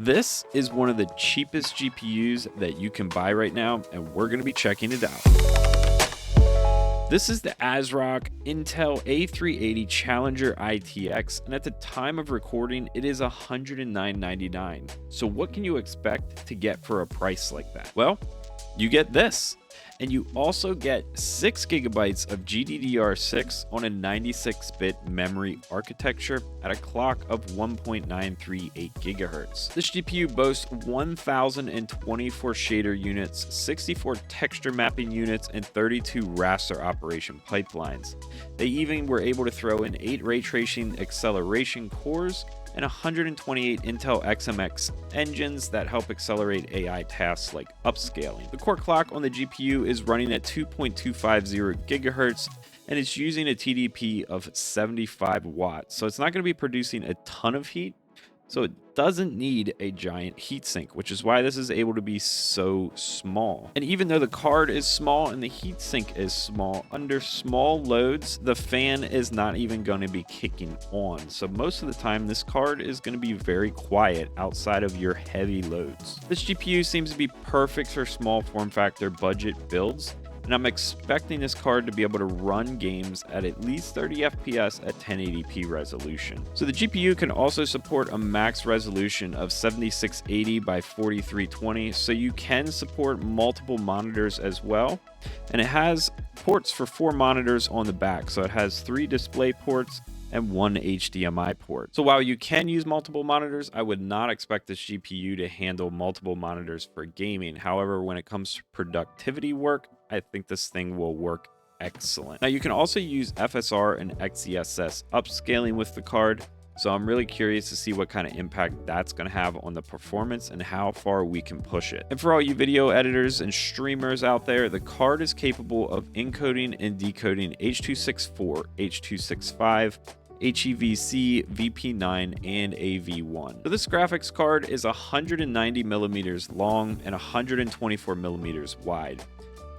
This is one of the cheapest GPUs that you can buy right now, and we're going to be checking it out. This is the ASRock Intel A380 Challenger ITX, and at the time of recording, it is $109.99. So what can you expect to get for a price like that? Well, you get this. And you also get 6 gigabytes of GDDR6 on a 96-bit memory architecture at a clock of 1.938 gigahertz. This GPU boasts 1,024 shader units, 64 texture mapping units, and 32 raster operation pipelines. They even were able to throw in 8 ray tracing acceleration cores and 128 Intel XMX engines that help accelerate AI tasks like upscaling. The core clock on the GPU is running at 2.250 gigahertz, and it's using a TDP of 75 watts. So it's not going to be producing a ton of heat, so it doesn't need a giant heatsink, which is why this is able to be so small. And even though the card is small and the heatsink is small, under small loads, the fan is not even going to be kicking on. So most of the time, this card is going to be very quiet outside of your heavy loads. This GPU seems to be perfect for small form factor budget builds, and I'm expecting this card to be able to run games at least 30 FPS at 1080p resolution. So the GPU can also support a max resolution of 7680 by 4320, so you can support multiple monitors as well. And it has ports for 4 monitors on the back, so it has 3 display ports and 1 HDMI port. So while you can use multiple monitors, I would not expect this GPU to handle multiple monitors for gaming. However, when it comes to productivity work, I think this thing will work excellent. Now you can also use FSR and XeSS upscaling with the card, so I'm really curious to see what kind of impact that's going to have on the performance and how far we can push it. And for all you video editors and streamers out there, the card is capable of encoding and decoding H.264, H.265, HEVC, VP9, and AV1. So this graphics card is 190 millimeters long and 124 millimeters wide.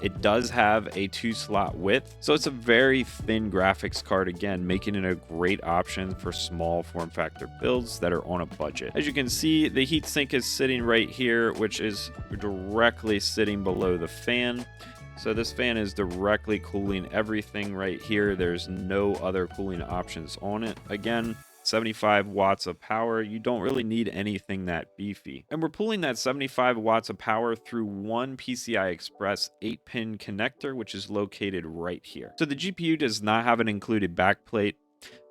It does have a 2-slot width, so it's a very thin graphics card, again, making it a great option for small form factor builds that are on a budget. As you can see, the heatsink is sitting right here, which is directly sitting below the fan. So this fan is directly cooling everything right here. There's no other cooling options on it. Again, 75 watts of power. You don't really need anything that beefy. And we're pulling that 75 watts of power through one PCI Express 8-pin connector, which is located right here. So the GPU does not have an included backplate,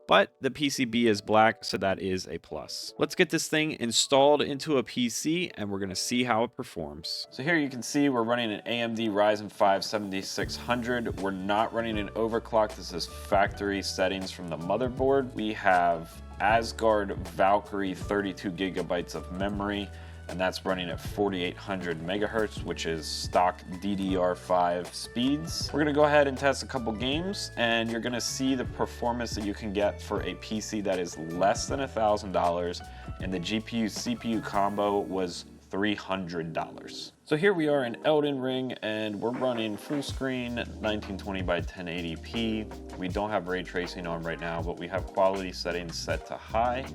but the PCB is black, so that is a plus. Let's get this thing installed into a PC, and we're gonna see how it performs. So here you can see we're running an AMD Ryzen 5 7600. We're not running an overclock. This is factory settings from the motherboard. We have Asgard Valkyrie 32 gigabytes of memory, and that's running at 4800 megahertz, which is stock DDR5 speeds. We're gonna go ahead and test a couple games, and you're gonna see the performance that you can get for a PC that is less than $1,000, and the GPU-CPU combo was $300. So here we are in Elden Ring, and we're running full screen 1920 by 1080p. We don't have ray tracing on right now, but we have quality settings set to high,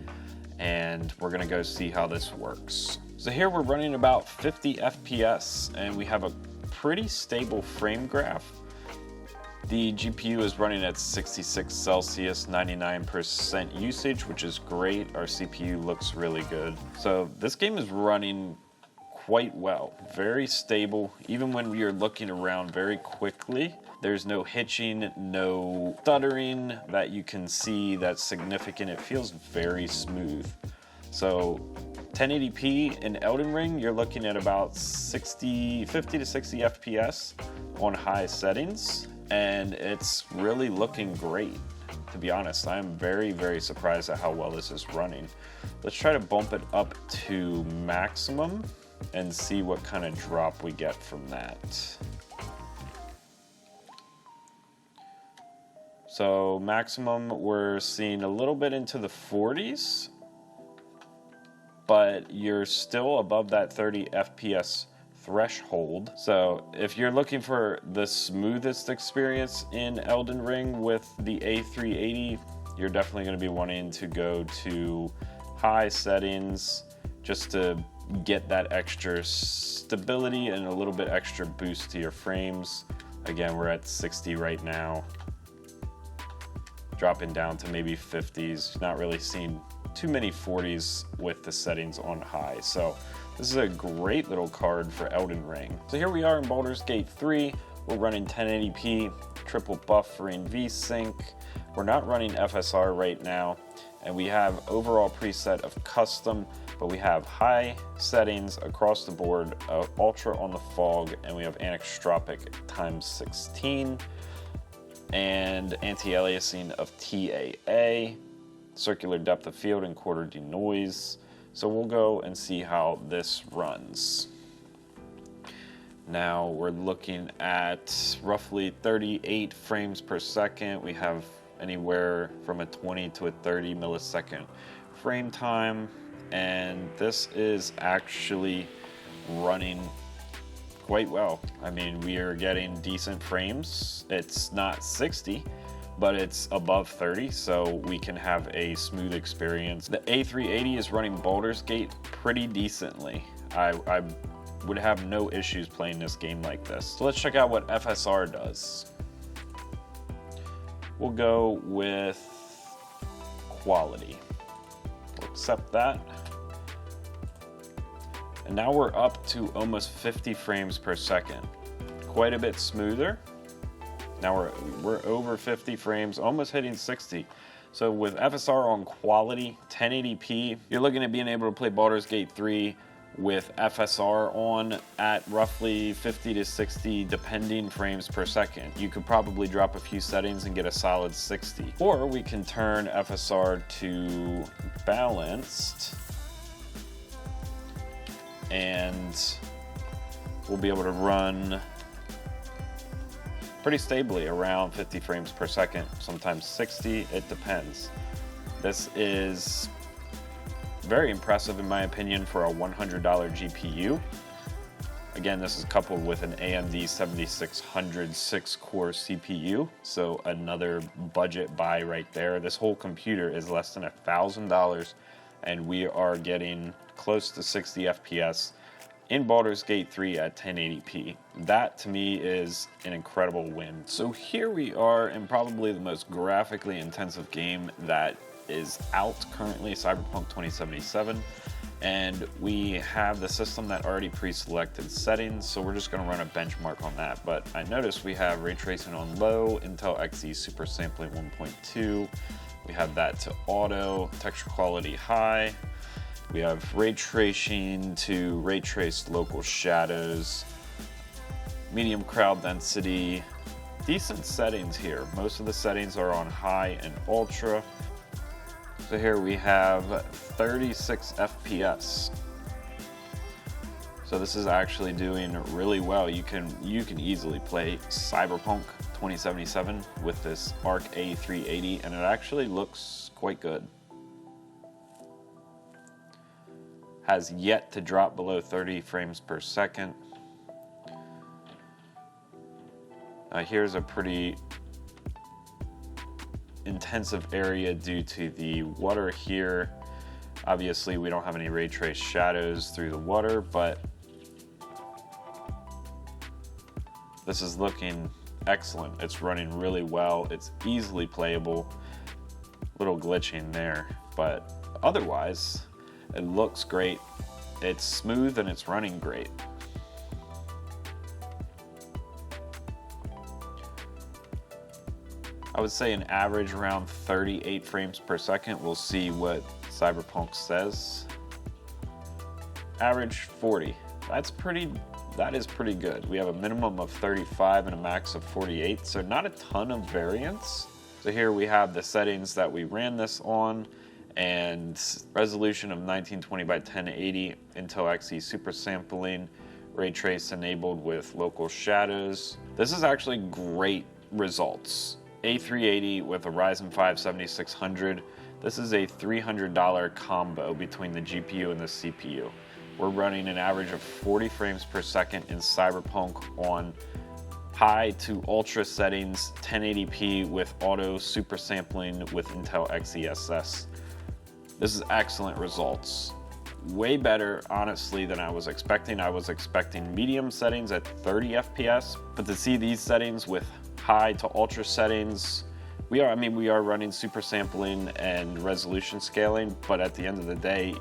and we're gonna go see how this works. So here we're running about 50 FPS, and we have a pretty stable frame graph. The GPU is running at 66 Celsius, 99% usage, which is great. Our CPU looks really good. So this game is running quite well, very stable. Even when you're looking around very quickly, there's no hitching, no stuttering that you can see that's significant. It feels very smooth. So 1080p in Elden Ring, you're looking at about 50 to 60 FPS on high settings, and it's really looking great. To be honest, I'm very, very surprised at how well this is running. Let's try to bump it up to maximum and see what kind of drop we get from that. So maximum, we're seeing a little bit into the 40s, but you're still above that 30 FPS threshold. So if you're looking for the smoothest experience in Elden Ring with the A380, you're definitely going to be wanting to go to high settings just to get that extra stability and a little bit extra boost to your frames. Again, we're at 60 right now, dropping down to maybe 50s. Not really seeing too many 40s with the settings on high. So this is a great little card for Elden Ring. So here we are in Baldur's Gate 3. We're running 1080p, triple buffering VSync. We're not running FSR right now, and we have overall preset of custom, but we have high settings across the board, ultra on the fog, and we have anisotropic times 16, and anti-aliasing of TAA, circular depth of field and quarter denoise. So we'll go and see how this runs. Now we're looking at roughly 38 frames per second. We have anywhere from a 20 to a 30 millisecond frame time, and this is actually running quite well. I mean, we are getting decent frames. It's not 60, but it's above 30, so we can have a smooth experience. The A380 is running Baldur's Gate pretty decently. I would have no issues playing this game like this. So let's check out what FSR does. We'll go with quality. We'll accept that. And now we're up to almost 50 frames per second. Quite a bit smoother. Now we're over 50 frames, almost hitting 60. So with FSR on quality, 1080p, you're looking at being able to play Baldur's Gate 3 with FSR on at roughly 50 to 60 depending frames per second. You could probably drop a few settings and get a solid 60. Or we can turn FSR to balanced, and we'll be able to run pretty stably around 50 frames per second, sometimes 60, it depends. This is very impressive in my opinion for a $100 GPU. Again, this is coupled with an AMD 7600 6-core CPU, so another budget buy right there. This whole computer is less than $1,000, and we are getting close to 60 FPS in Baldur's Gate 3 at 1080p. That to me is an incredible win. So here we are in probably the most graphically intensive game that is out currently, Cyberpunk 2077, and we have the system that already pre-selected settings, so we're just going to run a benchmark on that. But I noticed we have ray tracing on low, Intel Xe Super Sampling 1.2, we have that to auto, texture quality high, we have ray tracing to ray traced local shadows, medium crowd density, decent settings here. Most of the settings are on high and ultra. So here we have 36 FPS. So this is actually doing really well. You can easily play Cyberpunk 2077 with this ARC A380, and it actually looks quite good. Has yet to drop below 30 frames per second. Here's a pretty intensive area due to the water here. Obviously we don't have any ray trace shadows through the water, but this is looking excellent. It's running really well. It's easily playable. Little glitching there, but otherwise it looks great. It's smooth and it's running great. I would say an average around 38 frames per second. We'll see what Cyberpunk says. Average 40. That is pretty good. We have a minimum of 35 and a max of 48, so not a ton of variance. So here we have the settings that we ran this on, and resolution of 1920 by 1080, Intel Xe Super Sampling, ray trace enabled with local shadows. This is actually great results. A380 with a Ryzen 5 7600. This is a $300 combo between the GPU and the CPU. We're running an average of 40 frames per second in Cyberpunk on high to ultra settings, 1080p with auto super sampling with Intel XeSS. This is excellent results. way better, honestly, than I was expecting. I was expecting medium settings at 30 FPS, but to see these settings with high to ultra settings, we are running super sampling and resolution scaling, but at the end of the day,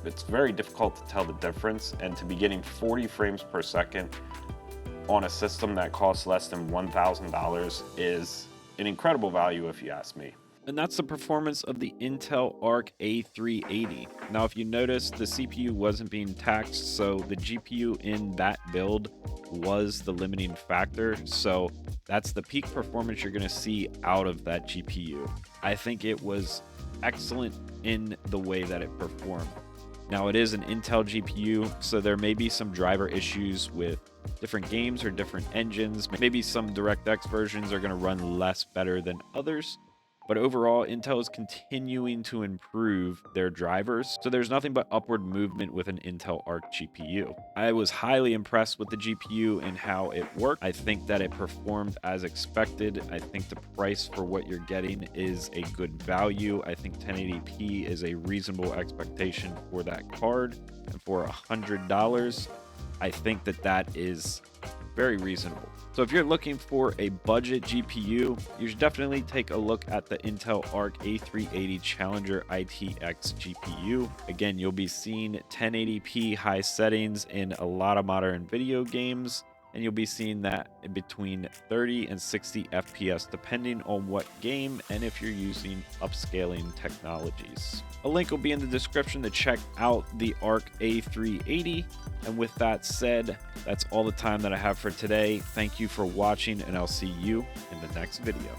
it's very difficult to tell the difference, and to be getting 40 frames per second on a system that costs less than $1,000 is an incredible value if you ask me. And that's the performance of the Intel Arc A380. Now, if you notice, the CPU wasn't being taxed, so the GPU in that build was the limiting factor. So that's the peak performance you're going to see out of that GPU. I think it was excellent in the way that it performed. Now, it is an Intel GPU, so there may be some driver issues with different games or different engines. Maybe some DirectX versions are going to run less better than others. But overall, Intel is continuing to improve their drivers, so there's nothing but upward movement with an Intel Arc GPU. I was highly impressed with the GPU and how it worked. I think that it performed as expected. I think the price for what you're getting is a good value. I think 1080p is a reasonable expectation for that card, and for $100, I think that that is very reasonable. So if you're looking for a budget GPU, you should definitely take a look at the Intel Arc A380 Challenger ITX GPU. Again, you'll be seeing 1080p high settings in a lot of modern video games, and you'll be seeing that in between 30 and 60 FPS depending on what game and if you're using upscaling technologies. A link will be in the description to check out the Arc A380. And with that said, that's all the time that I have for today. Thank you for watching, and I'll see you in the next video.